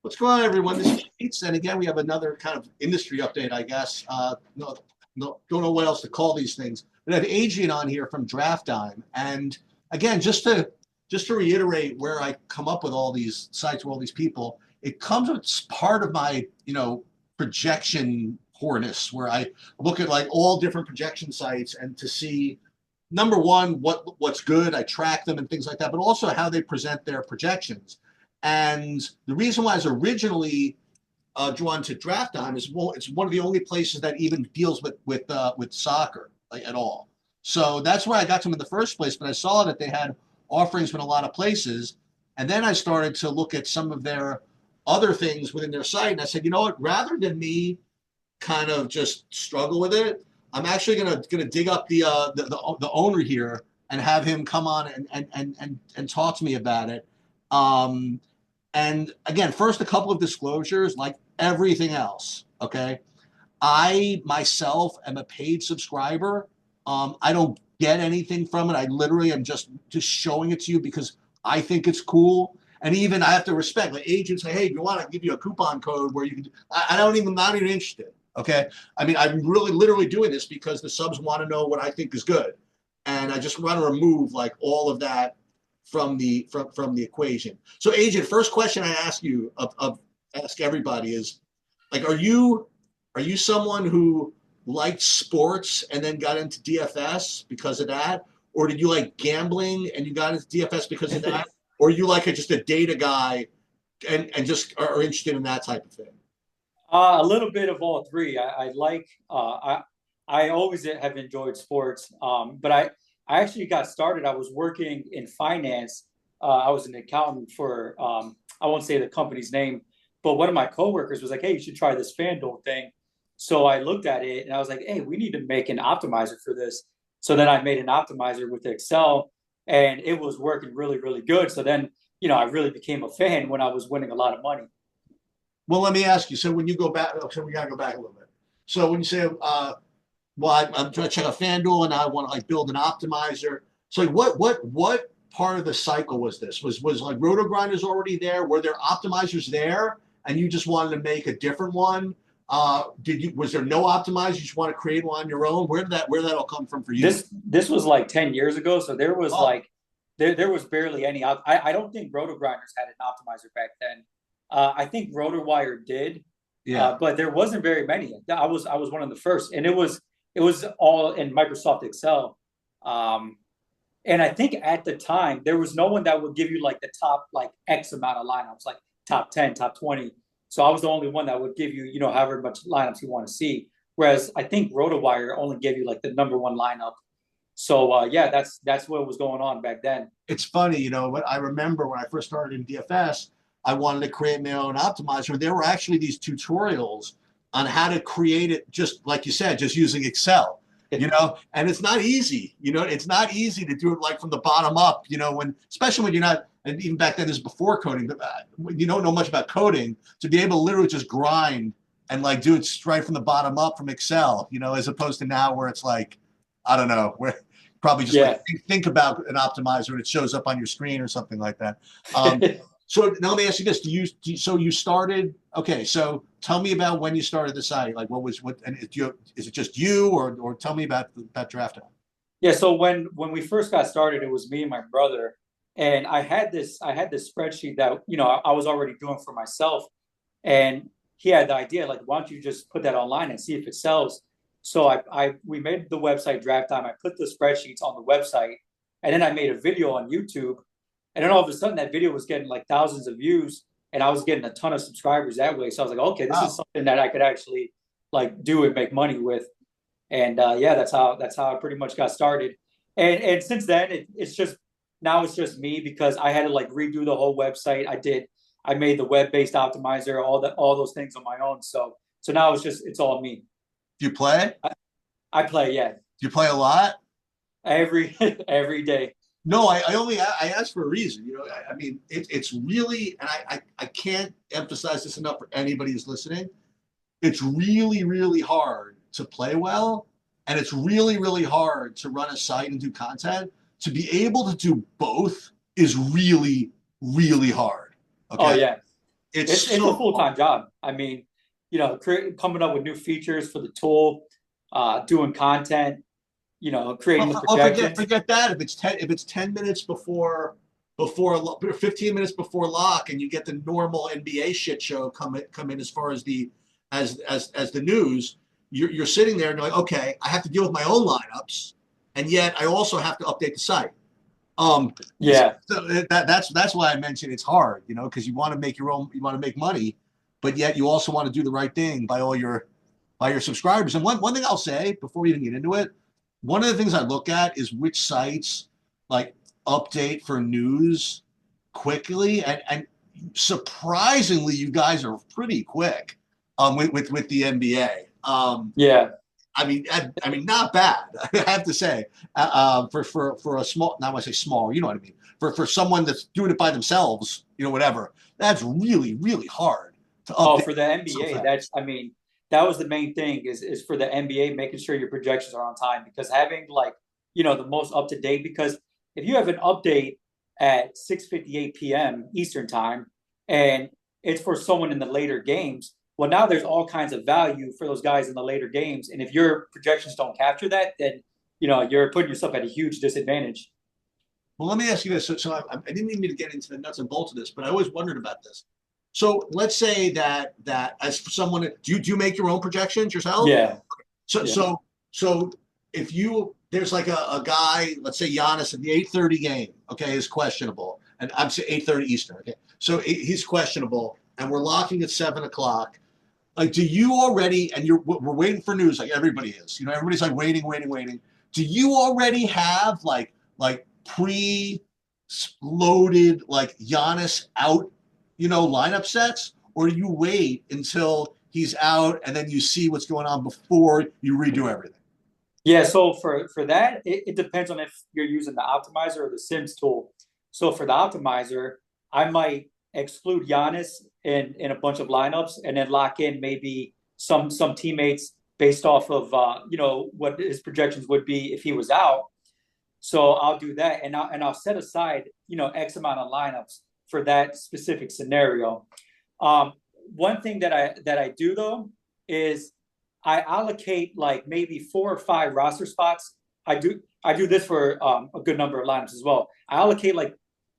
What's going on, everyone? This is Sheets, and again, we have another kind of industry update, I guess. Don't know what else to call these things. We have Adrian on here from Draft Dime, and again, just to reiterate where I come up with all these sites with all these people, it comes as part of my projection harness, where I look at like all different projection sites and to see number one what's good. I track them and things like that, but also how they present their projections. And the reason why I was originally drawn to Draft Time is, well, it's one of the only places that even deals with soccer, like, at all. So that's where I got to them in the first place. But I saw that they had offerings from a lot of places, and then I started to look at some of their other things within their site, and I said, you know what? Rather than me kind of just struggle with it, I'm actually gonna dig up the owner here and have him come on and talk to me about it. Um, and again, first, a couple of disclosures, like everything else. Okay, I myself am a paid subscriber. I don't get anything from it. I literally am just showing it to you because I think it's cool. And even I have to respect, like, agents say, hey, if you want, I can give you a coupon code where you can. I don't even, not even interested. Okay. I mean, I'm really literally doing this because the subs want to know what I think is good. And I just want to remove like all of that from the equation. So, agent, first question I ask you of ask everybody is, like, are you someone who liked sports and then got into DFS because of that? Or did you like gambling and you got into DFS because of that? Or you like just a data guy and just are interested in that type of thing? A little bit of all three. I always have enjoyed sports, but I actually got started. I was working in finance. I was an accountant for I won't say the company's name, but one of my coworkers was like, "Hey, you should try this FanDuel thing." So I looked at it and I was like, "Hey, we need to make an optimizer for this." So then I made an optimizer with Excel, and it was working really, really good. So then, I really became a fan when I was winning a lot of money. Well, let me ask you. So when you go back, so we gotta go back a little bit. So when you say, well, I'm trying to check out FanDuel and I want to like build an optimizer. So like, what part of the cycle was this? Was like Roto Grinders already there? Were there optimizers there, and you just wanted to make a different one? Was there no optimizer? You just want to create one on your own? Where did that all come from for you? This was like 10 years ago, so there was Oh, like there was barely any I don't think Roto Grinders had an optimizer back then. I think RotoWire did, yeah. but there wasn't very many. I was one of the first, and it was all in Microsoft Excel. Um, and I think at the time there was no one that would give you like the top like X amount of lineups, like top 10, top 20. So I was the only one that would give you, however much lineups you want to see. Whereas I think RotoWire only gave you like the number one lineup. So yeah, that's what was going on back then. It's funny, but I remember when I first started in DFS, I wanted to create my own optimizer. There were actually these tutorials on how to create it, just like you said, just using Excel. And it's not easy. It's not easy to do it like from the bottom up. Especially when you're not, and even back then, this is before coding. But when you don't know much about coding, to be able to literally just grind and like do it straight from the bottom up from Excel. As opposed to now where it's like, I don't know, where probably just like Yeah. think about an optimizer and it shows up on your screen or something like that. So now let me ask you this: so you started? Okay, so tell me about when you started the site. Like, and is it just you, or tell me about Draft Time? Yeah, so when we first got started, it was me and my brother, and I had this spreadsheet that I was already doing for myself, and he had the idea like, why don't you just put that online and see if it sells? So we made the website Draft Time. I put the spreadsheets on the website, and then I made a video on YouTube, and then all of a sudden that video was getting like thousands of views, and I was getting a ton of subscribers that way. So I was like, okay, this is Wow. something that I could actually like do and make money with. And yeah, that's how I pretty much got started. And since then, it's just me because I had to like redo the whole website. I made the web based optimizer, all those things on my own. So now it's all me. Do you play? I play, yeah, Do you play a lot? every every day. No, I asked for a reason. I mean, it's really, and I can't emphasize this enough for anybody who's listening. It's really, really hard to play well, and it's really, really hard to run a site and do content. To be able to do both is really, really hard. Oh Okay, yeah, it's it's a so full hard. time job. I mean, coming up with new features for the tool, doing content, creating Well, the forget projections. that. If it's 10 minutes before 15 minutes before lock, and you get the normal NBA shit show come in as far as the as the news, you're sitting there and you're like, okay, I have to deal with my own lineups, and yet I also have to update the site. Um, Yeah. so that's why I mentioned it's hard, because you want to make your own, you want to make money, but yet you also want to do the right thing by your subscribers. And one thing I'll say before we even get into it, one of the things I look at is which sites like update for news quickly, and surprisingly, you guys are pretty quick with the NBA. Yeah. I mean, not bad. I have to say, for a small, not when I say small, you know what I mean. For someone that's doing it by themselves, whatever. That's really really hard to Oh, update for the so NBA, fast. I mean, that was the main thing is for the NBA making sure your projections are on time because having like, the most up to date because if you have an update at 6:58 p.m. Eastern time and it's for someone in the later games, well now there's all kinds of value for those guys in the later games and if your projections don't capture that, then you're putting yourself at a huge disadvantage. Well, let me ask you this. So I didn't even mean to get into the nuts and bolts of this, but I always wondered about this. So let's say that as someone, do you make your own projections yourself? Yeah. So Yeah. so so if there's like a guy, let's say Giannis in the 8:30 game, okay, is questionable, and I'm saying 8:30 Eastern, okay, so he's questionable, and we're locking at 7 o'clock. Like, do you already, and we're waiting for news, like everybody is, everybody's like waiting, waiting, waiting. Do you already have like pre-loaded like Giannis out, lineup sets, or do you wait until he's out and then you see what's going on before you redo everything? Yeah, so for that, it depends on if you're using the optimizer or the Sims tool. So for the optimizer, I might exclude Giannis in a bunch of lineups and then lock in maybe some teammates based off of what his projections would be if he was out. So I'll do that and I'll set aside, X amount of lineups for that specific scenario. Um, One thing that I do though is I allocate like maybe 4 or 5 roster spots. I do this for a good number of lineups as well. I allocate like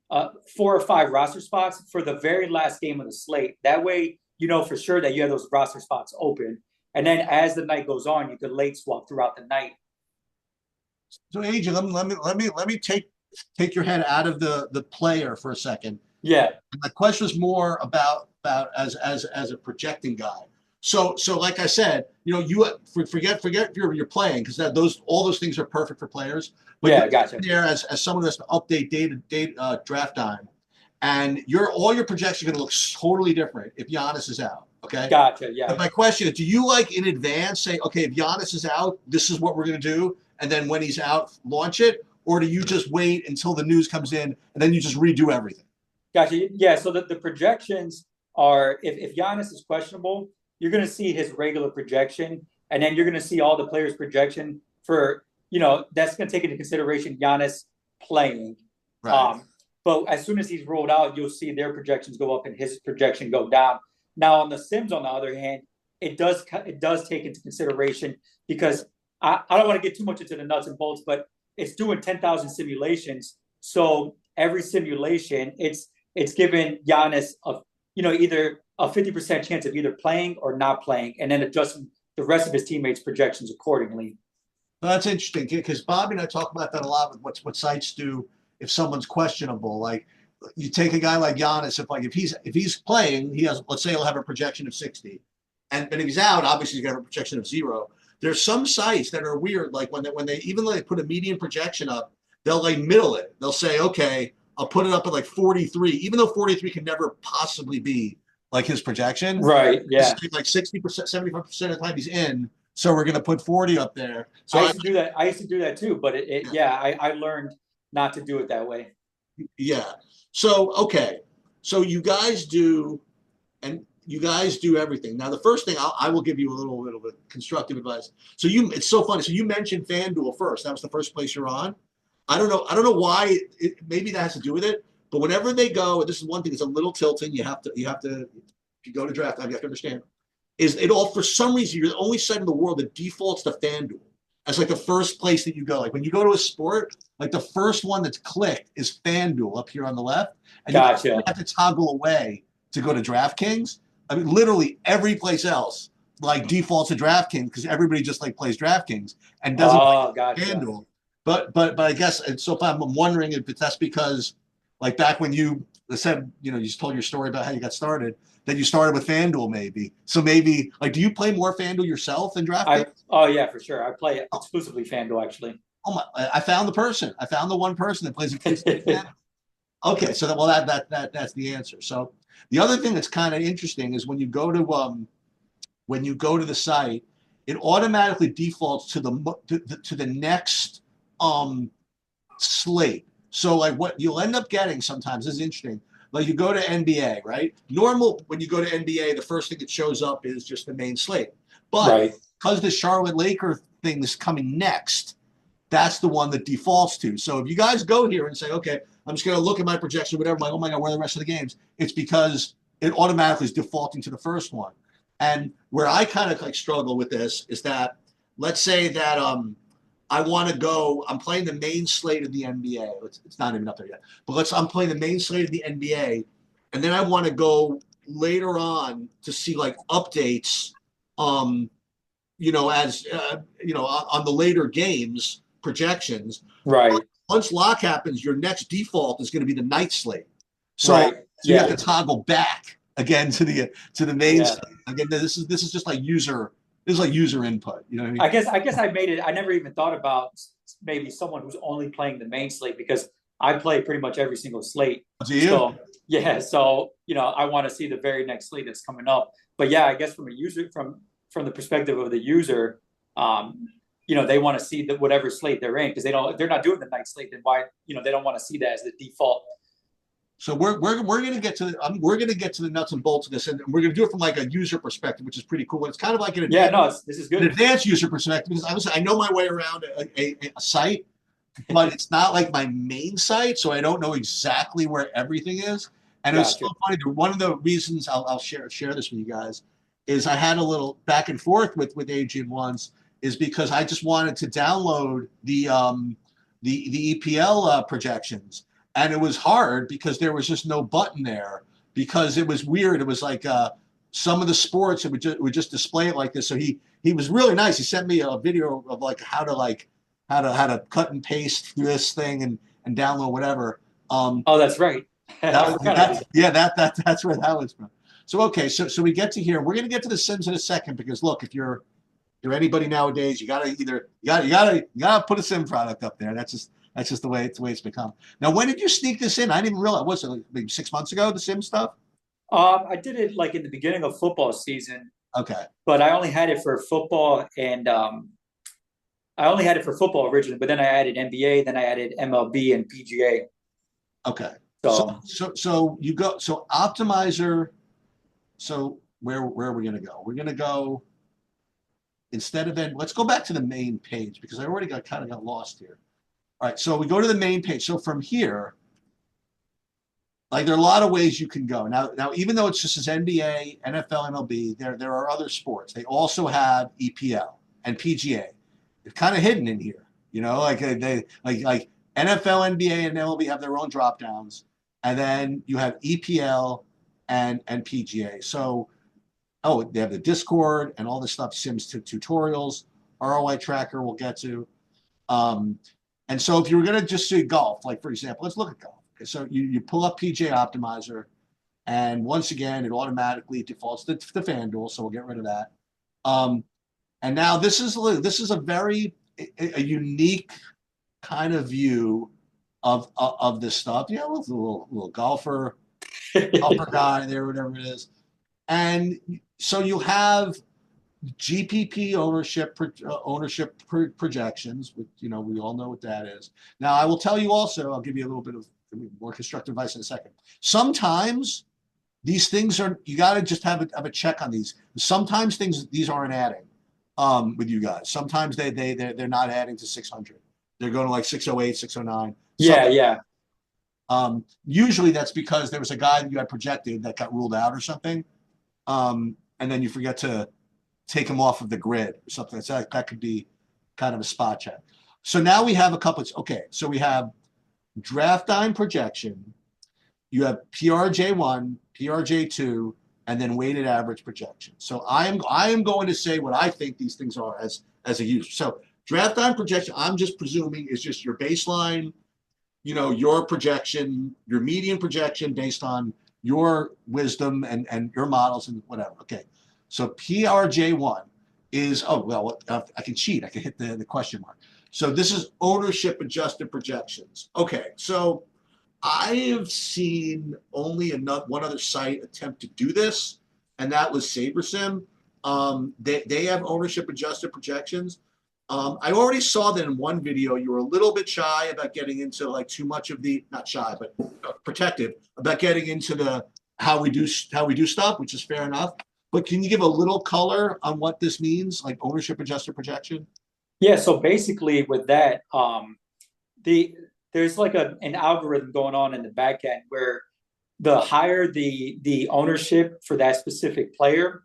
4 or 5 roster spots for the very last game of the slate. That way, you know for sure that you have those roster spots open. And then as the night goes on, you can late swap throughout the night. So, Adrian, let me take your head out of the player for a second. Yeah, My question is more about as a projecting guy. So like I said, you forget you're playing, because that those all those things are perfect for players. But you're yeah, gotcha, there as someone that's to update date draft time, and all your projections are going to look totally different if Giannis is out. Okay. gotcha. But Yeah, my question is, do you like in advance say, okay, if Giannis is out, this is what we're going to do, and then when he's out, launch it, or do you just wait until the news comes in and then you just redo everything? gotcha. Yeah, so the projections are if Giannis is questionable, you're going to see his regular projection, and then you're going to see all the players' projection for that's going to take into consideration Giannis playing. Right. Um, but as soon as he's rolled out, you'll see their projections go up and his projection go down. Now on the Sims, on the other hand, it does take into consideration because I don't want to get too much into the nuts and bolts, but it's doing 10,000 simulations. So every simulation, it's given Giannis either a 50% chance of either playing or not playing, and then adjusting the rest of his teammates' projections accordingly. Well, that's interesting because Bobby and I talk about that a lot with what sites do if someone's questionable. Like, you take a guy like Giannis, if he's playing, he has, let's say he'll have a projection of 60, and but if he's out, obviously he's got a projection of 0. There's some sites that are weird, like when they even though they put a median projection up, they'll like middle it. They'll say, okay, I'll put it up at like 43, even though 43 can never possibly be like his projection. Right. It's Yeah. like 60%, 75% of the time he's in. So we're gonna put 40 up there. I So used to do that. I used to do that too, but yeah, I learned not to do it that way. yeah. So okay. So you guys do everything. Now the first thing I will give you a little bit of constructive advice. So it's so funny. So you mentioned FanDuel first. That was the first place you're on. I don't know. I don't know why. Maybe that has to do with it. But whenever they go, and this is one thing that's a little tilting, if you go to draft time, you have to understand, is it all for some reason you're the only site in the world that defaults to FanDuel as like the first place that you go. Like when you go to a sport, like the first one that's clicked is FanDuel up here on the left, and you Gotcha. have to toggle away to go to DraftKings. I mean, literally every place else like defaults to DraftKings because everybody just like plays DraftKings and doesn't like Oh, gotcha. FanDuel. But I guess and so I'm wondering if that's because like back when you said you just told your story about how you got started that you started with FanDuel maybe. So maybe like do you play more FanDuel yourself than DraftKings? Oh yeah, for sure. I play exclusively FanDuel actually. Oh my! I found the person. I found the one person that plays exclusively FanDuel. Okay, so that's the answer. So the other thing that's kind of interesting is when you go to the site, it automatically defaults to the next slate. So like what you'll end up getting sometimes this is interesting. Like you go to NBA, right? Normal when you go to NBA, the first thing that shows up is just the main slate. But Right. because the Charlotte Laker thing is coming next, that's the one that defaults to. So if you guys go here and say, okay, I'm just going to look at my projection, whatever, I'm like, oh my God, where are the rest of the games? It's because it automatically is defaulting to the first one. And where I kind of like struggle with this is that let's say that I want to go, I'm playing the main slate of the NBA. It's not even up there yet. But I'm playing the main slate of the NBA. And then I want to go later on to see like updates, as, on the later games projections. Right. Once lock happens, your next default is going to be the night slate. So, Right. so you have Yeah. to toggle back again to the main Yeah. slate. Again, this is just like user input. You know what I mean? I guess I made it. I never even thought about maybe someone who's only playing the main slate because I play pretty much every single slate. Do you? So yeah, so I want to see the very next slate that's coming up. But yeah, I guess from a user from the perspective of the user, they want to see that whatever slate they're in because they're not doing the night slate. Then why they don't want to see that as the default. So we're going to get to the nuts and bolts of this, and we're going to do it from like a user perspective, which is pretty cool. It's kind of like This is an good. advanced user perspective because I know my way around a site, but it's not like my main site, so I don't know exactly where everything is. And it was Gotcha. so funny. One of the reasons I'll share this with you guys is I had a little back and forth with Adrian once is because I just wanted to download the EPL projections. And it was hard because there was just no button there because it was weird. It was like some of the sports it would just display it like this. So he was really nice. He sent me a video of like how to cut and paste this thing and download whatever. Oh, that's right. I forgot That's where that was from. So okay, so we get to here. We're gonna get to the Sims in a second because look, if you're anybody nowadays, you gotta put a Sim product up there. That's just the way it's become. Now, when did you sneak this in? I didn't even realize. Was it like maybe 6 months ago? The Sim stuff. I did it like in the beginning of football season, Okay. but I only had it for football and I only had it for football originally, but then I added NBA, then I added MLB and PGA. Okay. So So you go. So optimizer. So where are we gonna go? We're gonna go instead of then. Let's go back to the main page because I already kind of got lost here. All right, so we go to the main page. So from here, like there are a lot of ways you can go. Now, even though it's just as NBA, NFL, MLB, there are other sports. They also have EPL and PGA. They're kind of hidden in here, like they like NFL, NBA, and MLB have their own drop downs, and then you have EPL and PGA. So, they have the Discord and all this stuff, Sims tutorials, ROI tracker. We'll get to. And so if you were going to just see golf, like for example, let's look at golf. Okay, so you pull up PGA Optimizer, and once again, it automatically defaults to FanDuel, so we'll get rid of that. And now this is a very a unique kind of view of this stuff. With a little golfer guy there, whatever it is. And so you have GPP ownership projections, which we all know what that is. Now I will tell you also, I'll give you a little bit of more constructive advice in a second. Sometimes these things you got to just have a check on these. Sometimes these aren't adding with you guys. Sometimes they're not adding to 600. They're going to like 608, 609. yeah. Usually that's because there was a guy that you had projected that got ruled out or something, and then you forget to take him off of the grid or something. So that could be kind of a spot check. So now we have a couple. Okay, so we have draft time projection. You have PRJ1, PRJ2, and then weighted average projection. So I am going to say what I think these things are as a user. So draft time projection, I'm just presuming is just your baseline, your projection, your median projection based on your wisdom and your models and whatever. Okay. So PRJ1 is, oh, well, I can cheat. I can hit the question mark. So this is ownership adjusted projections. Okay. So I have seen only one other site attempt to do this, and that was SaberSim. They have ownership adjusted projections. I already saw that in one video you were a little bit shy about getting into like too much of the, not shy, but protective about getting into the how we do stuff, which is fair enough. But can you give a little color on what this means, like ownership adjusted projection? Yeah, so basically with that, there's like an algorithm going on in the back end where the higher the ownership for that specific player,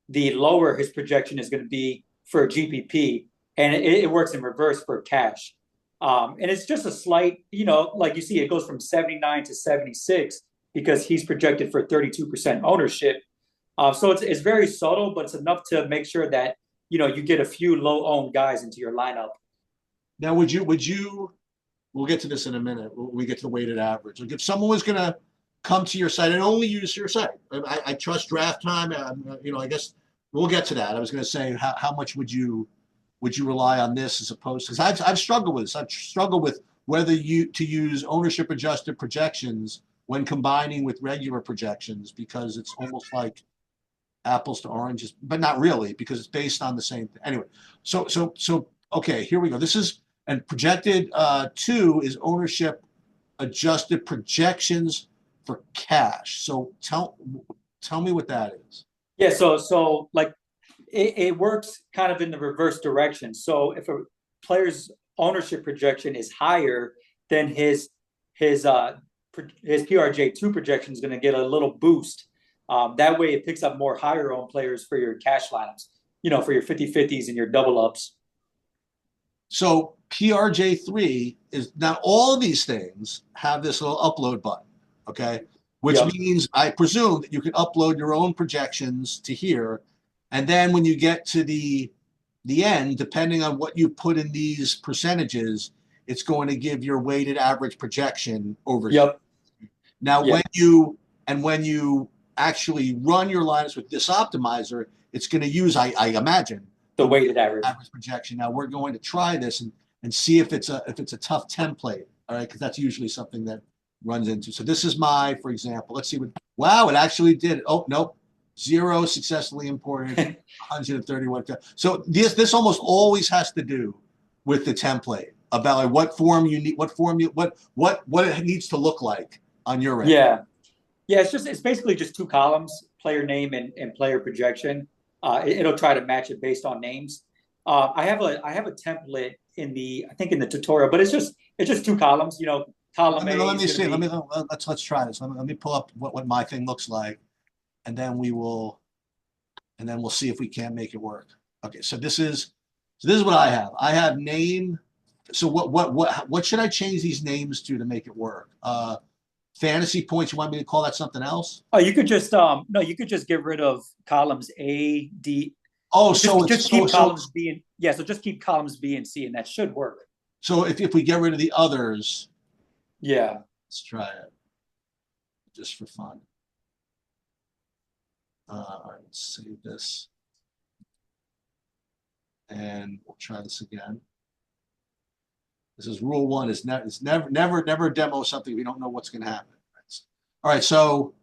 the lower his projection is going to be for a GPP, and it works in reverse for cash. And it's just a slight, like you see, it goes from 79 to 76 because he's projected for 32% ownership. So it's very subtle, but it's enough to make sure that you get a few low-owned guys into your lineup. Now, would you? We'll get to this in a minute when we get to the weighted average. Like if someone was going to come to your site and only use your site, I trust draft time. I guess we'll get to that. I was going to say how much would you rely on this as opposed to, because I've struggled with this. I've struggled with whether to use ownership adjusted projections when combining with regular projections, because it's almost like apples to oranges, but not really, because it's based on the same thing. Anyway, so okay, here we go. This is, and projected 2 is ownership adjusted projections for cash. So tell me what that is. Yeah, so like it works kind of in the reverse direction. So if a player's ownership projection is higher, then his PRJ2 projection is going to get a little boost. That way it picks up more higher owned players for your cash lineups, for your 50-50s and your double ups. So PRJ3 is, now all of these things have this little upload button, okay? Which means I presume that you can upload your own projections to here. And then when you get to the end, depending on what you put in these percentages, it's going to give your weighted average projection over here. Now, when you actually run your lineups with this optimizer, it's going to use, I imagine, the weighted average projection. Now we're going to try this and see if it's a tough template, all right? Because that's usually something that runs into. So this is for example, let's see what, wow, it actually did. Oh, nope. 0 successfully imported, 131. So this almost always has to do with the template about like what form you need, what it needs to look like on your end. Yeah. It's basically just 2 columns, player name and player projection. It'll try to match it based on names. I have a template in the tutorial, but it's just 2 columns. Column A. Let me see. Let's try this. Let me pull up what my thing looks like, and then we'll see if we can't make it work. Okay, so this is what I have. I have name. So what should I change these names to make it work? Fantasy points. You want me to call that something else? Oh, you could just no. You could just get rid of columns A, D. Oh, just keep columns B and So just keep columns B and C, and that should work. So if we get rid of the others, let's try it just for fun. All right, let's save this, and we'll try this again. This is rule 1: is never demo something we don't know what's going to happen. All right, so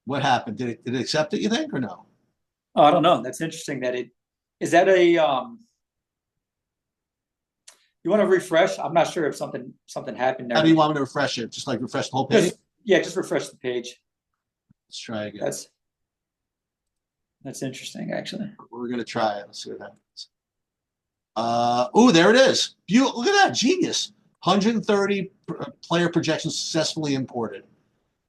what happened? Did it accept it, you think, or no? Oh, I don't know. That's interesting. Is that a you want to refresh? I'm not sure if something happened there. How do you want me to refresh it? Just like refresh the whole page? Just refresh the page. Let's try again. That's interesting, actually. We're going to try it. Let's see what happens. Oh, there it is. Look at that. Genius. 130 player projections successfully imported,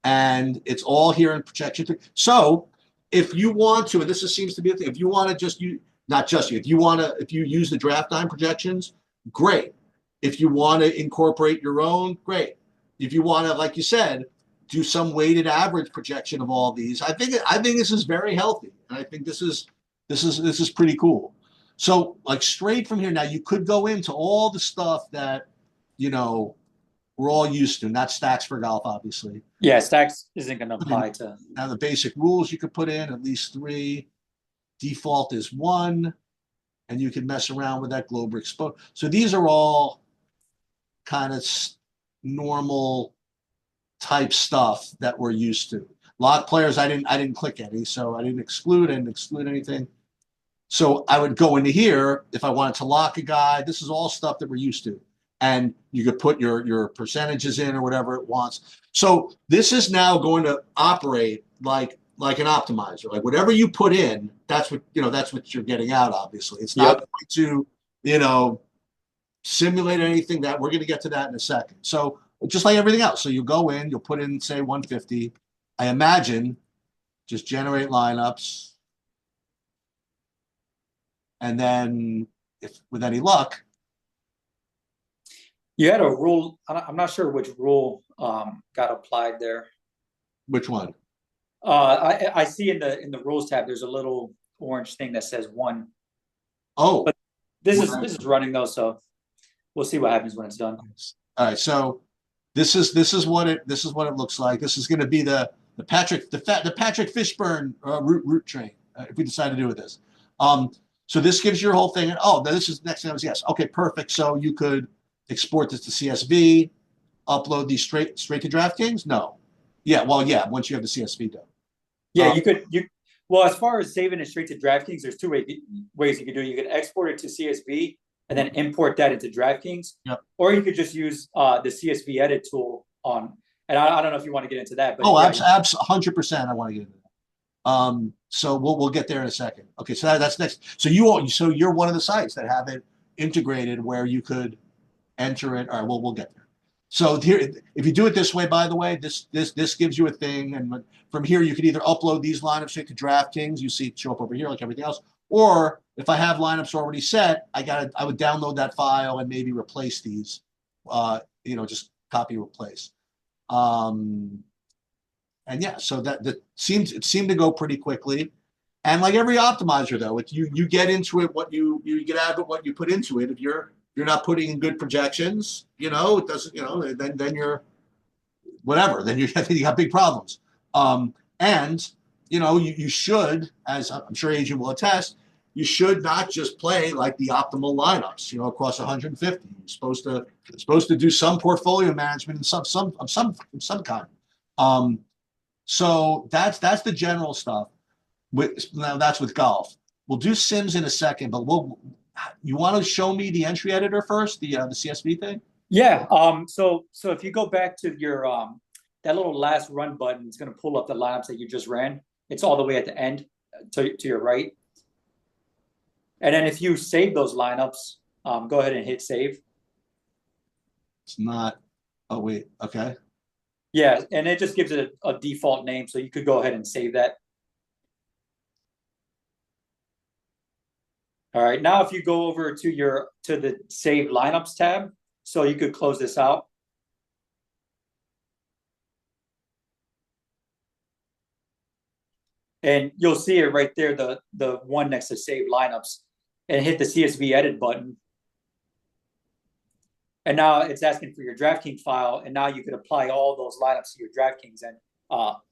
and it's all here in projection. So if you want to, and this seems to be a thing, if you want to just use, not just you, if you use the draft time projections, great. If you want to incorporate your own, great. If you want to, like you said, do some weighted average projection of all these, I think this is very healthy, and I think this is pretty cool. So like straight from here, now you could go into all the stuff that you know we're all used to, not stacks for golf, obviously. Yeah, stacks isn't going to I mean, apply to. now the basic rules you could put in at least 3. Default is 1, and you can mess around with that global exposure. So these are all kind of normal type stuff that we're used to. Lock players, I didn't click any, so I didn't exclude anything. So I would go into here if I wanted to lock a guy. This is all stuff that we're used to. And you could put your percentages in or whatever it wants. So this is now going to operate like an optimizer. Like whatever you put in, that's what you're getting out, obviously. It's not going to, simulate anything. That we're going to get to that in a second. So just like everything else. So you go in, you'll put in, say, 150. I imagine just generate lineups. And then if with any luck, you had a rule. I'm not sure which rule got applied there. Which one? I see in the rules tab there's a little orange thing that says 1. Oh, but this is running though, so we'll see what happens when it's done. All right, so this is what it looks like. This is going to be the Patrick Fishburne route train if we decide to do with this. So this gives your whole thing. And this is next thing I was yes. Okay, perfect. So you could export this to CSV, upload these straight to DraftKings. No, once you have the CSV done. Yeah, well, as far as saving it straight to DraftKings, there's 2 ways you could do it. You could export it to CSV and then import that into DraftKings. Yep. Or you could just use the CSV edit tool on. And I don't know if you want to get into that, but 100%. I want to get into that. So we'll get there in a second. Okay, so that's next. So you're one of the sites that have it integrated where you could enter it. All right, we'll get there. So here, if you do it this way, by the way, this gives you a thing, and from here you could either upload these lineups straight to DraftKings. You see it show up over here like everything else, or if I have lineups already set, I would download that file and maybe replace these. Just copy replace. And yeah, so it seemed to go pretty quickly. And like every optimizer, though, you get into it you get out of it what you put into it. If you're not putting in good projections, it doesn't, then you're whatever. Then you got big problems. And you should, as I'm sure Adrian will attest, you should not just play like the optimal lineups, across 150. You're supposed to do some portfolio management in some kind. So that's the general stuff. Now that's with golf. We'll do Sims in a second, but you want to show me the entry editor first, the CSV thing? Yeah. So if you go back to your that little last run button, it's going to pull up the lineups that you just ran. It's all the way at the end to your right. And then if you save those lineups, go ahead and hit save. It's not. Oh wait. Okay. Yeah, and it just gives it a default name, so you could go ahead and save that. All right, now if you go over to the Save Lineups tab, so you could close this out. And you'll see it right there, the one next to Save Lineups, and hit the CSV Edit button. And now it's asking for your DraftKings file, and now you can apply all those lineups to your DraftKings and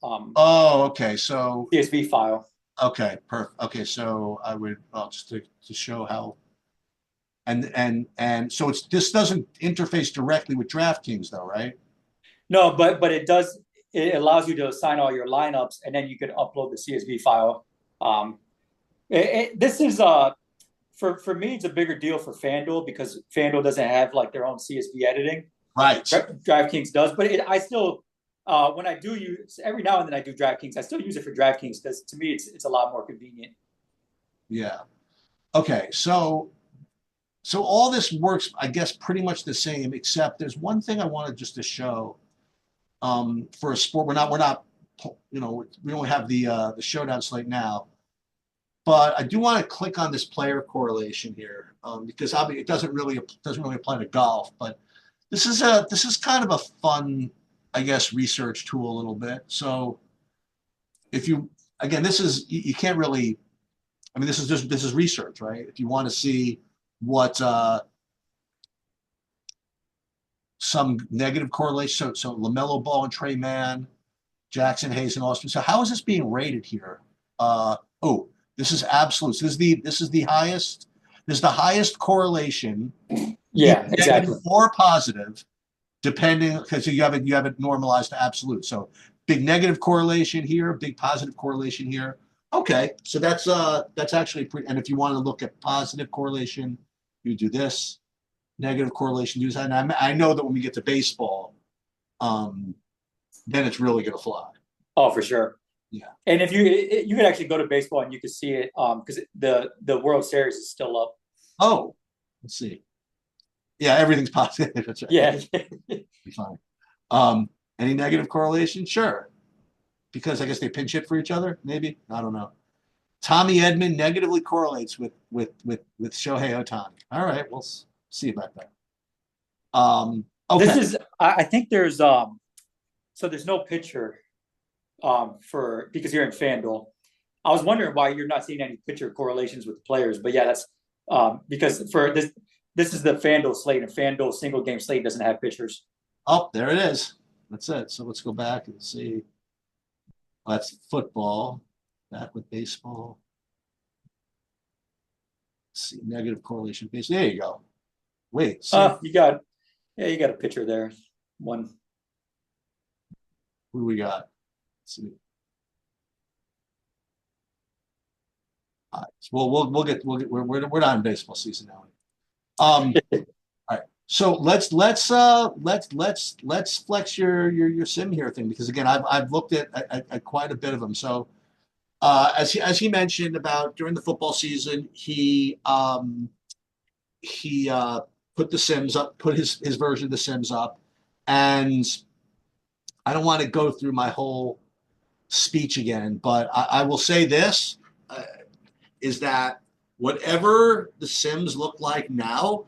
okay. So CSV file. Okay, perfect. Okay, so I would just to show how, and so this doesn't interface directly with DraftKings though, right? No, but it does. It allows you to assign all your lineups, and then you can upload the CSV file. This is for me, it's a bigger deal for FanDuel because FanDuel doesn't have like their own CSV editing. Right. DraftKings does, but I still when I do use every now and then I do DraftKings, I still use it for DraftKings because to me it's a lot more convenient. Yeah. Okay, so So all this works, I guess, pretty much the same, except there's one thing I wanted just to show. For a sport, we're not, we don't have the showdown slate now, but I do want to click on this player correlation here, because obviously it doesn't really apply to golf, but this is kind of a fun, I guess, research tool a little bit. So if you again, you can't really, I mean, this is research, right? If you want to see what some negative correlation, so LaMelo Ball and Trey Mann, Jackson Hayes and Austin. So how is this being rated here? Oh, this is absolute. So this is the highest. This is the highest correlation, Yeah, either exactly. negative or positive, depending, because you have it normalized to absolute. So big negative correlation here, big positive correlation here. Okay, so that's actually pretty. And if you want to look at positive correlation, you do this. Negative correlation, do that. And I know that when we get to baseball, um, then it's really going to fly. Oh, for sure. Yeah. And if you could actually go to baseball and you could see it because the World Series is still up. Oh, let's see. Yeah, everything's positive. That's right. Yeah. Be fine. Any negative correlation? Sure. Because I guess they pinch hit for each other, maybe. I don't know. Tommy Edman negatively correlates with Shohei Ohtani. All right, we'll see about that. This Okay. is I think there's so there's no pitcher for because you're in FanDuel. I was wondering why you're not seeing any pitcher correlations with the players, but yeah, that's because for this is the FanDuel slate, and FanDuel single game slate doesn't have pitchers. Oh, there it is. That's it. So let's go back and see. That's football. Back with baseball. Let's see, negative correlation base. There you go. Wait, see, You got a pitcher there. One. who do we got? Let's see. All right. So we're not in baseball season now. All right. So let's flex your sim here thing, because again I've looked at quite a bit of them. So as he mentioned about during the football season, he put the Sims up, put his version of the Sims up, and I don't want to go through my whole speech again, but I will say this, is that whatever the Sims look like now,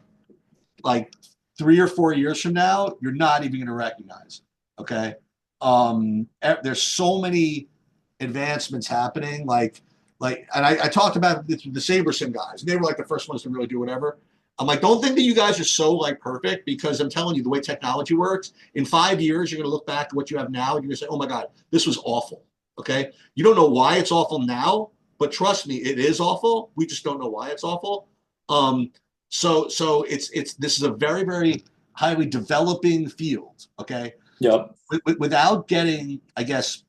like 3 or 4 years from now, you're not even going to recognize. Okay, there's so many advancements happening, and I talked about the Saber Sim guys, and they were like the first ones to really do whatever. I'm like, don't think that you guys are so like perfect, because I'm telling you the way technology works. In 5 years, you're going to look back at what you have now, and you're going to say, oh my God, this was awful. Okay, you don't know why it's awful now, but trust me, it is awful. We just don't know why it's awful. So it's this is a very, very highly developing field. Okay, Yep. without getting, I guess,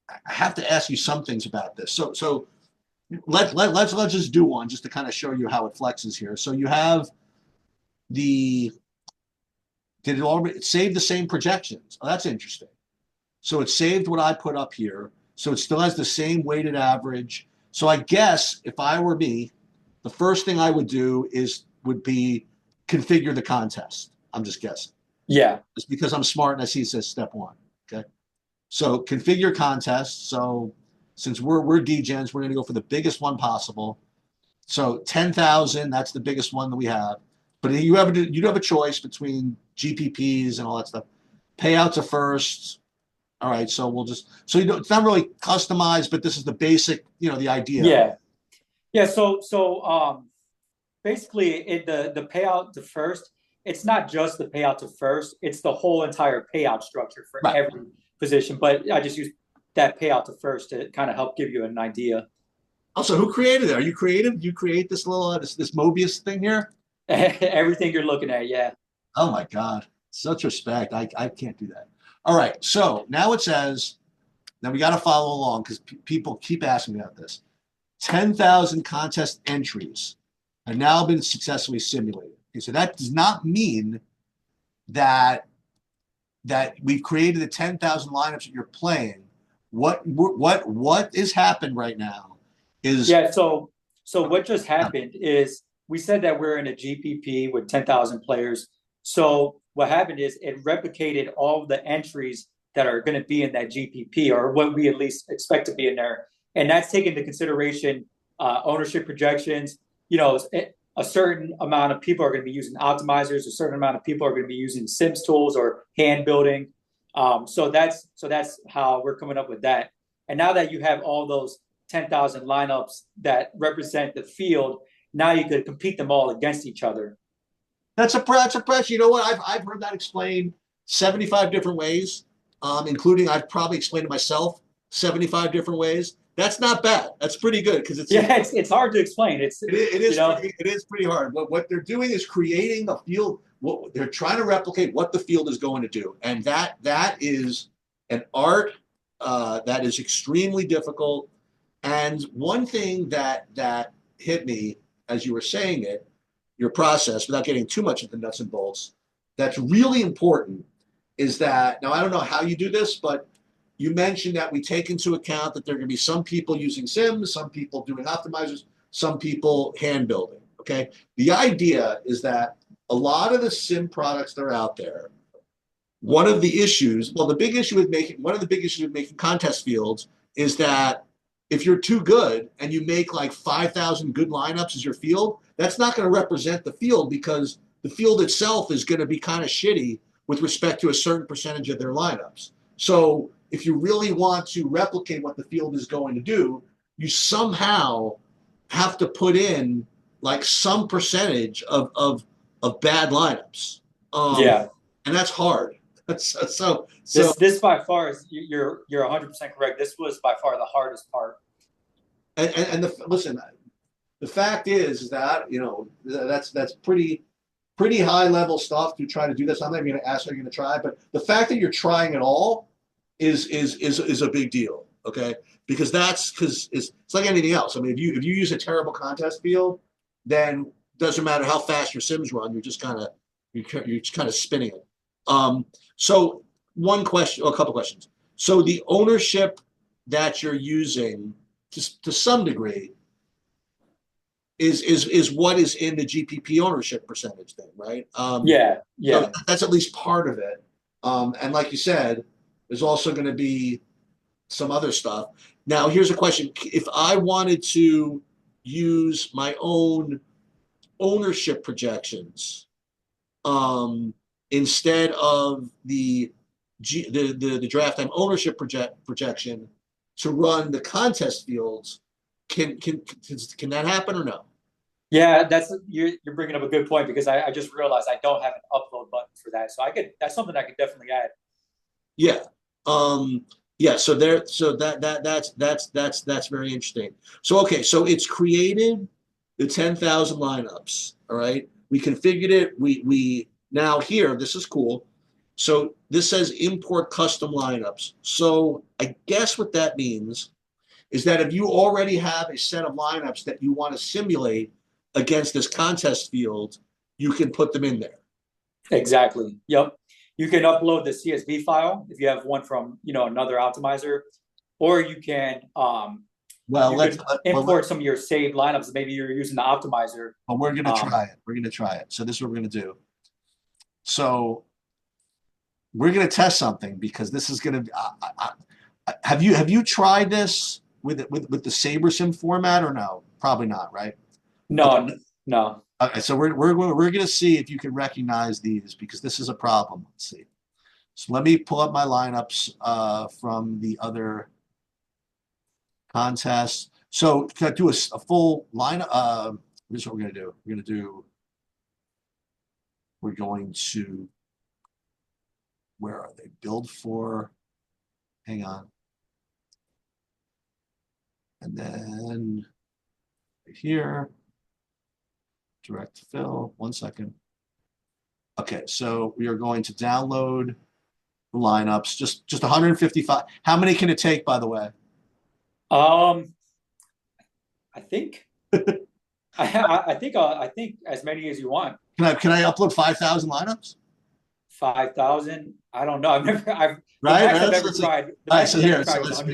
I have to ask you some things about this. So let's just do one just to kind of show you how it flexes here. So you have did it already save the same projections? Oh, that's interesting. So it saved what I put up here. So it still has the same weighted average. So I guess if I were me, the first thing I would do would be configure the contest. I'm just guessing. Yeah. It's because I'm smart and I see it says step one. Okay. So configure contest. So since we're degens, we're going to go for the biggest one possible. So 10,000, that's the biggest one that we have. But you have a choice between GPPs and all that stuff. Payouts are first. All right, so it's not really customized, but this is the basic, the idea. Yeah. Yeah. So basically the payout to first, it's not just the payout to first, it's the whole entire payout structure for Right. every position. But I just use that payout to first to kind of help give you an idea. Also, who created it? Are you creative? Did you create this little this Mobius thing here? Everything you're looking at, yeah. Oh my God, such respect. I can't do that. All right, so now it says, now we got to follow along because people keep asking me about this. 10,000 contest entries have now been successfully simulated. Okay, so that does not mean that we've created the 10,000 lineups that you're playing. What is happened right now is Yeah. So what just happened is we said that we're in a GPP with 10,000 players. So what happened is it replicated all the entries that are going to be in that GPP, or what we at least expect to be in there. And that's taken into consideration ownership projections. You know, a certain amount of people are going to be using optimizers. A certain amount of people are going to be using Sims tools or hand building. So that's how we're coming up with that. And now that you have all those 10,000 lineups that represent the field, now you could compete them all against each other. That's a press. You know what? I've heard that explained 75 different ways, including I've probably explained it myself 75 different ways. That's not bad. That's pretty good because it's hard to explain. It is pretty hard. What they're doing is creating a field. What they're trying to replicate what the field is going to do, and that is an art that is extremely difficult. And one thing that hit me as you were saying it, your process, without getting too much into the nuts and bolts, that's really important is that, now I don't know how you do this, but you mentioned that we take into account that there are going to be some people using Sims, some people doing optimizers, some people hand building, okay? The idea is that a lot of the Sim products that are out there, one of the issues with making contest fields is that if you're too good and you make like 5,000 good lineups as your field, that's not going to represent the field because the field itself is going to be kind of shitty with respect to a certain percentage of their lineups. So if you really want to replicate what the field is going to do, you somehow have to put in like some percentage of bad lineups. And that's hard. This by far is you're 100% correct. This was by far the hardest part. Listen, the fact is that that's pretty high level stuff to try to do this. I'm not even going to ask how you're going to try, but the fact that you're trying it all is a big deal. Okay, because it's like anything else. I mean, if you use a terrible contest field, then doesn't matter how fast your Sims run, you're just kind of spinning it. So a couple questions. So the ownership that you're using to some degree is what is in the GPP ownership percentage thing, right? Yeah. So that's at least part of it. And like you said, there's also going to be some other stuff. Now, here's a question. If I wanted to use my own ownership projections, instead of the draft time ownership projection to run the contest fields, can that happen or no? Yeah, you're bringing up a good point because I just realized I don't have an upload button for that, so that's something I could definitely add. Yeah, So that's very interesting. So okay, so it's created the 10,000 lineups. All right, we configured it. We now here. This is cool. So this says import custom lineups. So I guess what that means is that if you already have a set of lineups that you want to simulate against this contest field, you can put them in there. Exactly. Yep. You can upload the CSV file if you have one from another optimizer, or you can import some of your saved lineups. Maybe you're using the optimizer. But we're going to try it. We're going to try it. So this is what we're going to do. So we're going to test something because this is going to. Have you tried this with the SaberSim format or no? Probably not, right? No, okay. No. Okay, so we're going to see if you can recognize these because this is a problem. Let's see. So let me pull up my lineups from the other contests. So can I do a full lineup? Here's what we're going to do. We're going to. Where are they? Build for. Hang on. And then right here. Direct fill. 1 second. Okay, so we are going to download the lineups. Just 155. How many can it take, by the way? I think I think as many as you want. Can I upload 5,000 lineups? 5,000? I don't know. I've never tried. All right, so here. So this is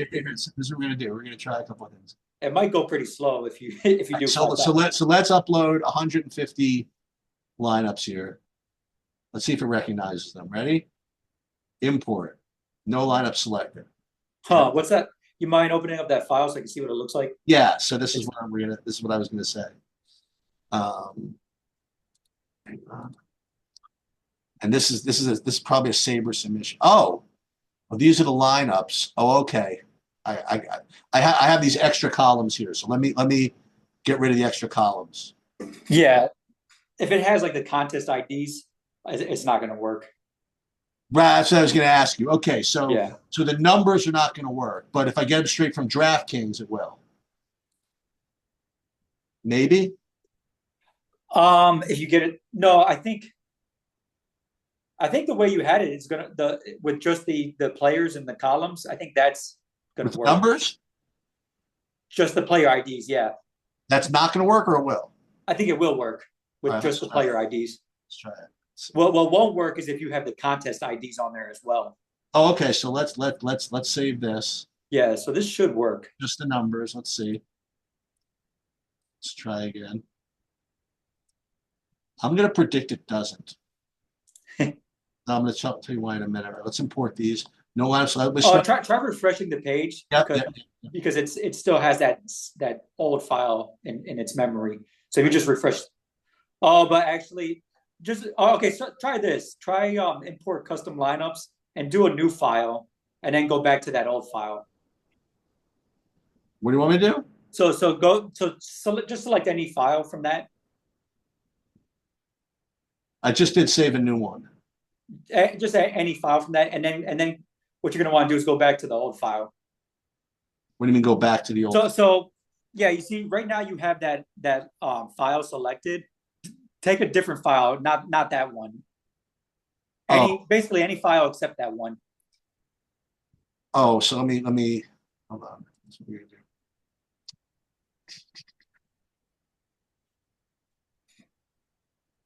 what we're gonna do. We're gonna try a couple of things. It might go pretty slow if you if you do So 5,000. let's upload 150 lineups here. Let's see if it recognizes them. Ready? Import. No lineup selected. Huh? What's that? You mind opening up that file so I can see what it looks like? Yeah. So this is It's, what this is what I was gonna say. Hang on. And this is probably a Sabre submission. Oh, well, these are the lineups. Oh, okay. I have these extra columns here. So let me get rid of the extra columns. yeah. If it has like the contest IDs, it's not going to work. Right, that's what I was going to ask you. Okay, Yeah. so the numbers are not going to work, but if I get them straight from DraftKings, it will. Maybe. If you get it, no, I think the way you had it is gonna the with just the players and the columns. I think that's gonna With work. numbers, Just the player IDs, yeah. that's not going to work, or it will. I think it will work All with right, just the player IDs. let's try it. What won't work is if you have the contest IDs on there as well. Oh, okay. So let's save this. Yeah, so this should work. Just the numbers. Let's see. Let's try again. I'm going to predict it doesn't. I'm going to tell you why in a minute. Let's import these. No line. So try refreshing the page Yep, because it still has that old file in its memory. So if you just refresh. Oh, but actually, okay. So try this. Try import custom lineups and do a new file, and then go back to that old file. What do you want me to do? So just select any file from that. I just did save a new one. Just any file from that, and then what you're going to want to do is go back to the old file. What do you mean go back to the old? So yeah, you see right now you have that file selected. Take a different file, not that one. Basically any file except that one. Oh, so let me hold on. That's what we're gonna do.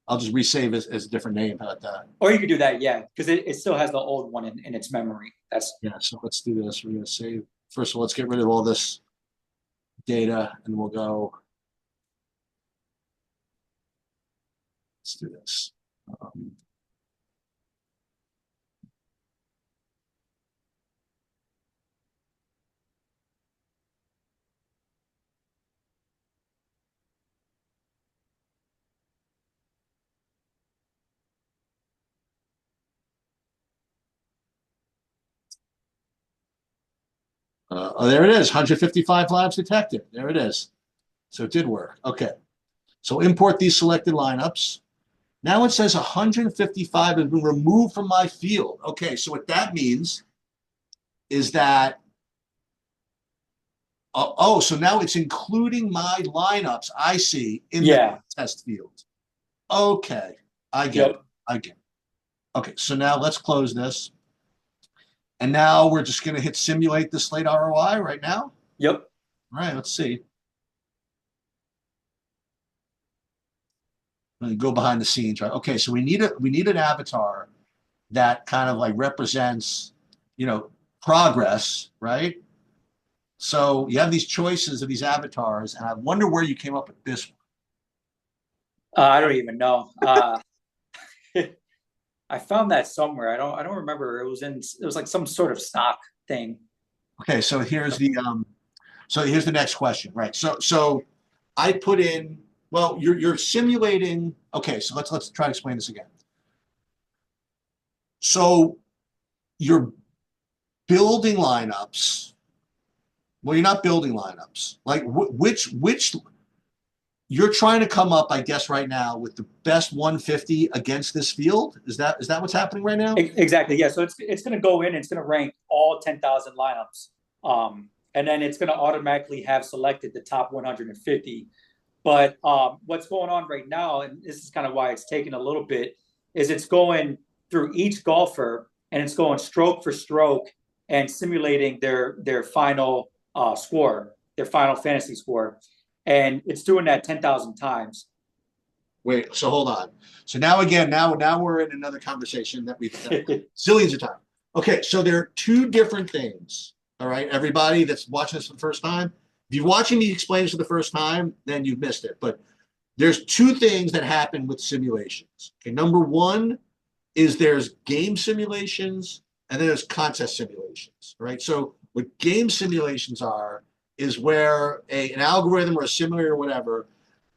I'll just resave as a different name. How about that? Or you could do that, yeah, because it still has the old one in its memory. Yeah. So let's do this. We're gonna save. First of all, let's get rid of all this data, and we'll go. Let's do this. Oh, there it is. 155 lives detected. There it is. So it did work. Okay. So import these selected lineups. Now it says 155 has been removed from my field. Okay, so what that means is that, so now it's including my lineups I see in the test field. Okay, I get it. I get it. Okay, so now let's close this. And now we're just going to hit simulate the slate ROI right now. Yep. All right, let's see. Go behind the scenes, right? Okay, so we need an avatar that kind of like represents, progress, right? So you have these choices of these avatars, and I wonder where you came up with this one. I don't even know. I found that somewhere. I don't remember. It was like some sort of stock thing. Okay, so here's the next question, right? So I put in. Well, you're simulating. Okay, so let's try to explain this again. So you're building lineups. Well, you're not building lineups. Like which you're trying to come up, I guess, right now with the best 150 against this field. Is that what's happening right now? Exactly. Yeah. So it's going to go in. And it's going to rank all 10,000 lineups, and then it's going to automatically have selected the top 150. But what's going on right now, and this is kind of why it's taking a little bit, is it's going through each golfer and it's going stroke for stroke and simulating their final score, their final fantasy score. And it's doing that 10,000 times. Wait, so hold on. So now we're in another conversation that we've done zillions of times. Okay, so there are two different things. All right, everybody that's watching this for the first time, If you're watching me explain this for the first time, then you've missed it. But there's two things that happen with simulations. Okay, number one is there's game simulations and then there's contest simulations, right? So what game simulations are is where an algorithm or a simulator or whatever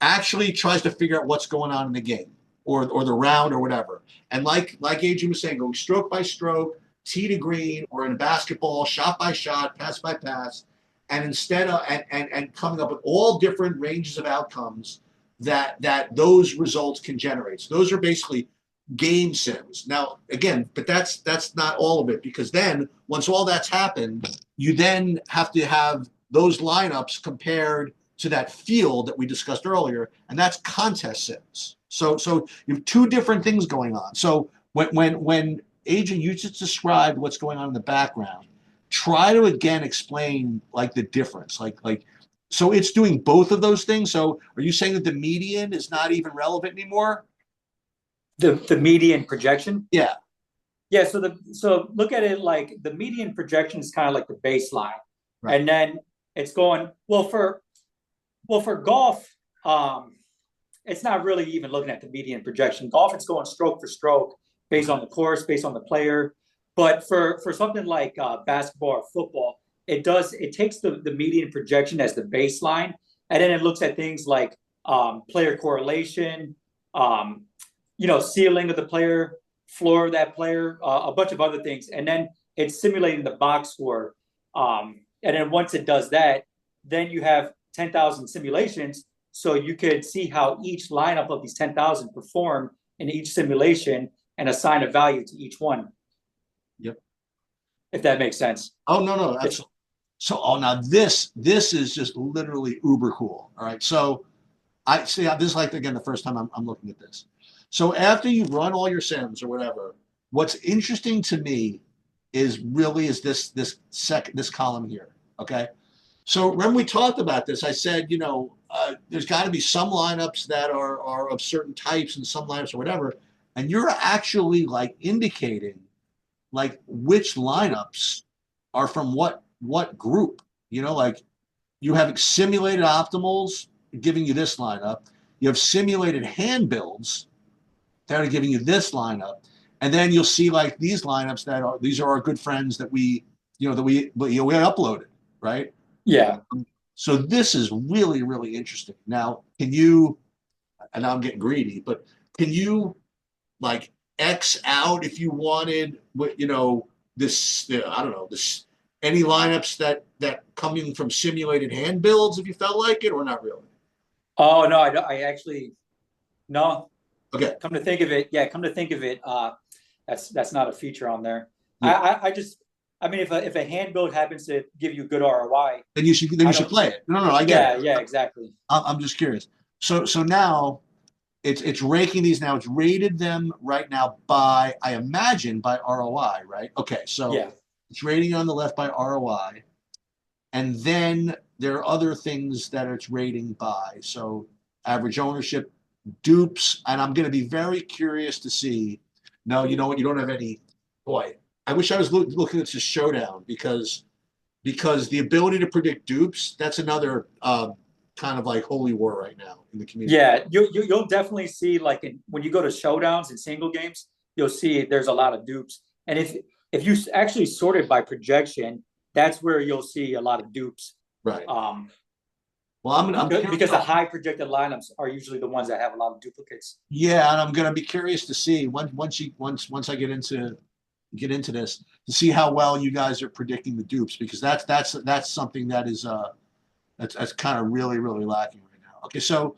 actually tries to figure out what's going on in the game or the round or whatever. And like Adrian was saying, going stroke by stroke, tee to green, or in basketball, shot by shot, pass by pass, and instead of and coming up with all different ranges of outcomes that those results can generate. So those are basically game sims. Now, again, but that's not all of it, because then once all that's happened, you then have to have those lineups compared to that field that we discussed earlier, and that's contest sims. So you have two different things going on. So when Adrian, you just described what's going on in the background, try to again explain like the difference, like so it's doing both of those things. So are you saying that the median is not even relevant anymore? The median projection. Yeah. Yeah, so look at it like the median projection is kind of like the baseline, Right. and then it's going for golf. It's not really even looking at the median projection. Golf, it's going stroke for stroke based on the course, based on the player. But for something like basketball or football, it takes the median projection as the baseline, and then it looks at things like player correlation, ceiling of the player, floor of that player, a bunch of other things, and then it's simulating the box score. And then once it does that, then you have 10,000 simulations, so you could see how each lineup of these 10,000 perform in each simulation and assign a value to each one. Yep. If that makes sense. Oh no, that's so. Oh, now this is just literally uber cool. All right, so I see. This is like again the first time I'm looking at this. So after you run all your sims or whatever, what's interesting to me is this column here. Okay, so remember we talked about this. I said there's got to be some lineups that are of certain types and some lineups or whatever, and you're actually like indicating like which lineups are from what group. Like you have simulated optimals giving you this lineup. You have simulated hand builds that are giving you this lineup, and then you'll see like these lineups these are our good friends that we uploaded, right? Yeah. So this is really really interesting. Now, can you? And now I'm getting greedy, but can you like X out if you wanted, this, I don't know, this any lineups that coming from simulated hand builds if you felt like it, or not really? Oh no, I actually no. Okay. Come to think of it, that's not a feature on there. Yeah. I mean, if a hand build happens to give you good ROI, Then you should play it. No, I get it. Yeah, exactly. I'm just curious. So now it's ranking these now. It's rated them right now by, I imagine, by ROI, right? Okay, so Yeah. it's rating on the left by ROI, and then there are other things that it's rating by. So average ownership, dupes, and I'm going to be very curious to see. No, you know what? You don't have any. Boy, I wish I was looking at this showdown because the ability to predict dupes, that's another kind of like holy war right now in the community. Yeah, you'll definitely see like when you go to showdowns and single games, you'll see there's a lot of dupes. And if you actually sort it by projection, that's where you'll see a lot of dupes. Right. Well, I'm because the high projected lineups are usually the ones that have a lot of duplicates. Yeah, and I'm going to be curious to see once I get into this to see how well you guys are predicting the dupes, because that's something that is that's kind of really really lacking right now. Okay, so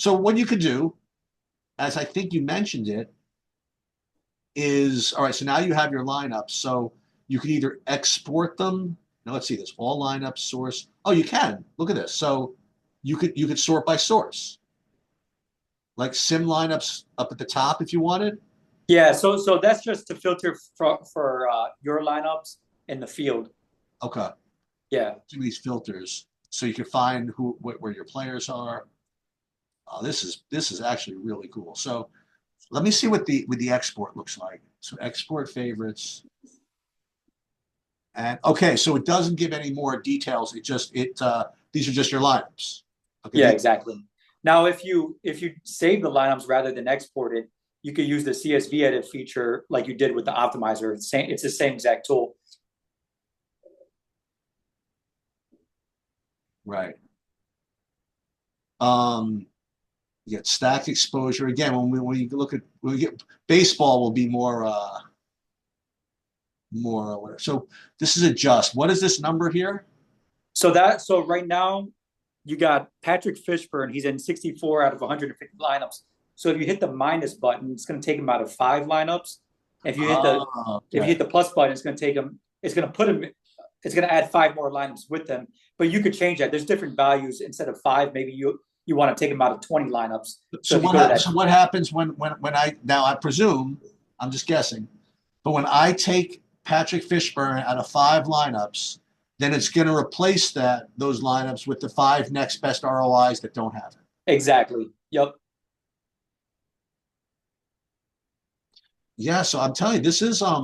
what you could do, as I think you mentioned it, is all right. So now you have your lineups. So you can either export them. Now let's see this. All lineups, source. Oh, you can. Look at this. So you could sort by source, like sim lineups up at the top if you wanted. Yeah, so that's just to filter for your lineups in the field. Okay. Yeah. Do these filters so you can find where your players are. Oh, this is actually really cool. So let me see what the export looks like. So export favorites. And okay, so it doesn't give any more details. These are just your lineups. Okay, Yeah, exactly. Now, if you save the lineups rather than export it, you could use the CSV edit feature like you did with the optimizer. It's the same exact tool. right. Um, you get stack exposure again. When we look at when we get baseball will be more whatever. So this is adjust. What is this number here? So right now you got Patrick Fishburne. He's in 64 out of 150 lineups. So if you hit the minus button, it's going to take him out of 5 lineups. If you hit the if you Okay. hit the plus button, it's going to take him. It's going to put him. It's going to add 5 more lineups with them. But you could change that. There's different values instead of 5. Maybe you want to take him out of 20 lineups. So if you go to that, So what happens when I now I presume I'm just guessing, but when I take Patrick Fishburne out of 5 lineups, then it's going to replace those lineups with the 5 next best ROIs that don't have it. exactly. Yep. Yeah, so I'm telling you, this is I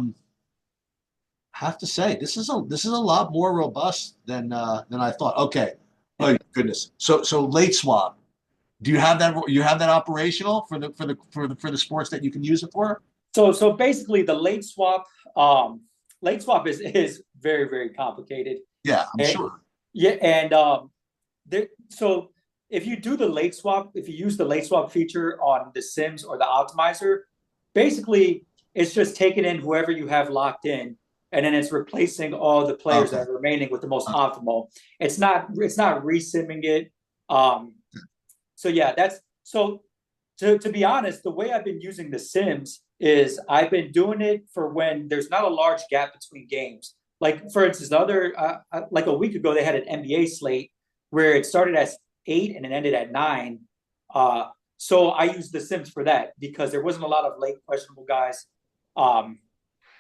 have to say this is a lot more robust than I thought. Okay. Oh goodness. So late swap. Do you have that? You have that operational for the sports that you can use it for? So basically, the late swap is very very complicated. Yeah, I'm And, sure. yeah, and so if you do the late swap, if you use the late swap feature on the Sims or the optimizer, basically it's just taking in whoever you have locked in, and then it's replacing all the players Okay. that are remaining with the most Okay. optimal. It's not resimming it. Um, so yeah, that's so to be honest, the way I've been using The Sims is I've been doing it for when there's not a large gap between games. Like for instance, like a week ago, they had an NBA slate where it started at 8 and it ended at 9. So I used The Sims for that because there wasn't a lot of late questionable guys. Um,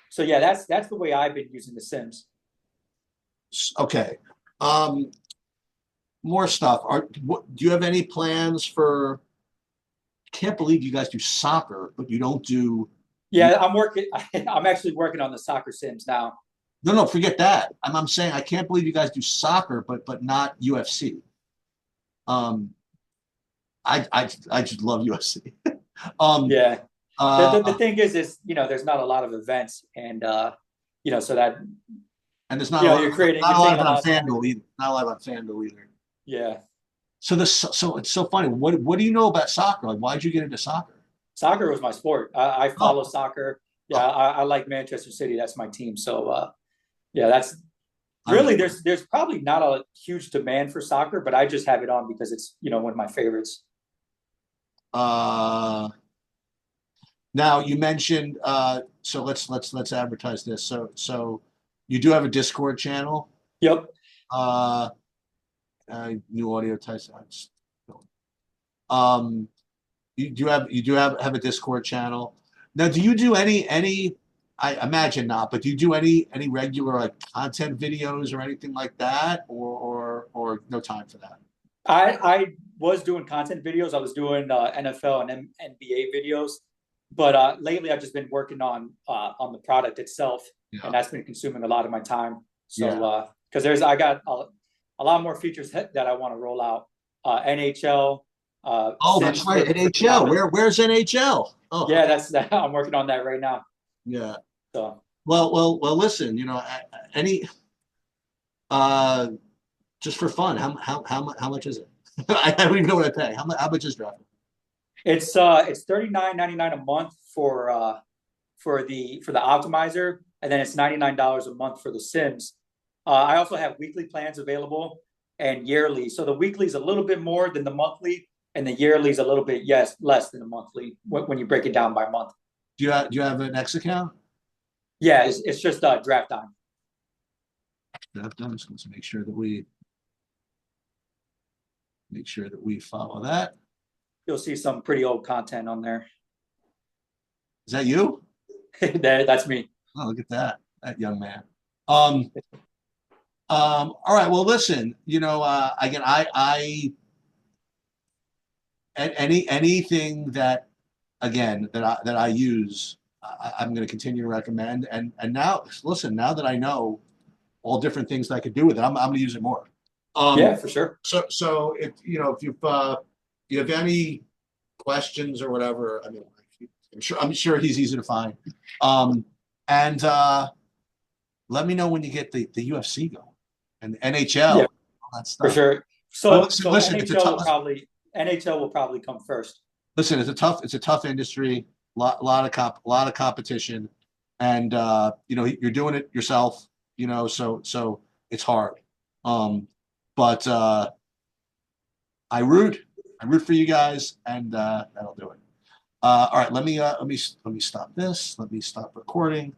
so yeah, that's the way I've been using The Sims. Okay. Um, More stuff. Do you have any plans for? Can't believe you guys do soccer, but you don't do. You Yeah, I'm working. I'm actually working on the soccer Sims now. no, forget that. I'm saying I can't believe you guys do soccer, but not UFC. Um, I just love UFC. Um, Yeah. The uh, thing is there's not a lot of events, and so that and there's not a lot, you're creating, not you're a lot of taking a it on lot of time with FanDuel it. either. Not a lot on FanDuel either. Yeah, So it's so funny. What do you know about soccer? Like, why'd you get into soccer? soccer was my sport. I follow Oh, soccer. Yeah, oh, I like Manchester City. That's my team. So yeah, that's I'm really there's probably not a huge demand for soccer, but I just have it on because it's one of my favorites. uh now you mentioned so let's advertise this. So you do have a Discord channel. Yep. Uh New audio types. Um you do have a Discord channel. Now do you do any I imagine not, but do you do any regular like content videos or anything like that or no time for that? I was doing content videos. I was doing NFL and NBA videos, but lately I've just been working on the product itself, and Yeah. that's been consuming a lot of my time. Yeah. So because I got a lot more features that I want to roll out. NHL, Oh, that's Sims right. for the NHL. common. Where's NHL? Oh, Yeah, okay. that's that. I'm working on that right now. Yeah. So Well. Listen. Any uh, just for fun. How much is it? I don't even know what I pay. How much is draft? it's $39.99 a month for the optimizer, and then it's $99 a month for the Sims. I also have weekly plans available and yearly. So the weekly is a little bit more than the monthly, and the yearly is a little bit less than the monthly when you break it down by month. Do you have an X account? Yeah, it's just draft time. Draft time. So let's make sure that we follow that. You'll see some pretty old content on there. Is that you? That's me. Oh, look at that young man. Um, all right. Well, listen. Again, anything that again that I use, I'm going to continue to recommend. And now, listen. Now that I know all different things that I could do with it. I'm going to use it more. Yeah, for sure. So if if you have any questions or whatever, I mean, I'm sure he's easy to find. And let me know when you get the UFC going and NHL, Yeah, all that for stuff. sure. But So listen, so listen, it's a tough. NHL will probably come first. Listen, it's a tough industry. Lot of competition, and you're doing it yourself. So it's hard. Um, but I root for you guys, and that'll do it. All right, let me stop this. Let me stop recording.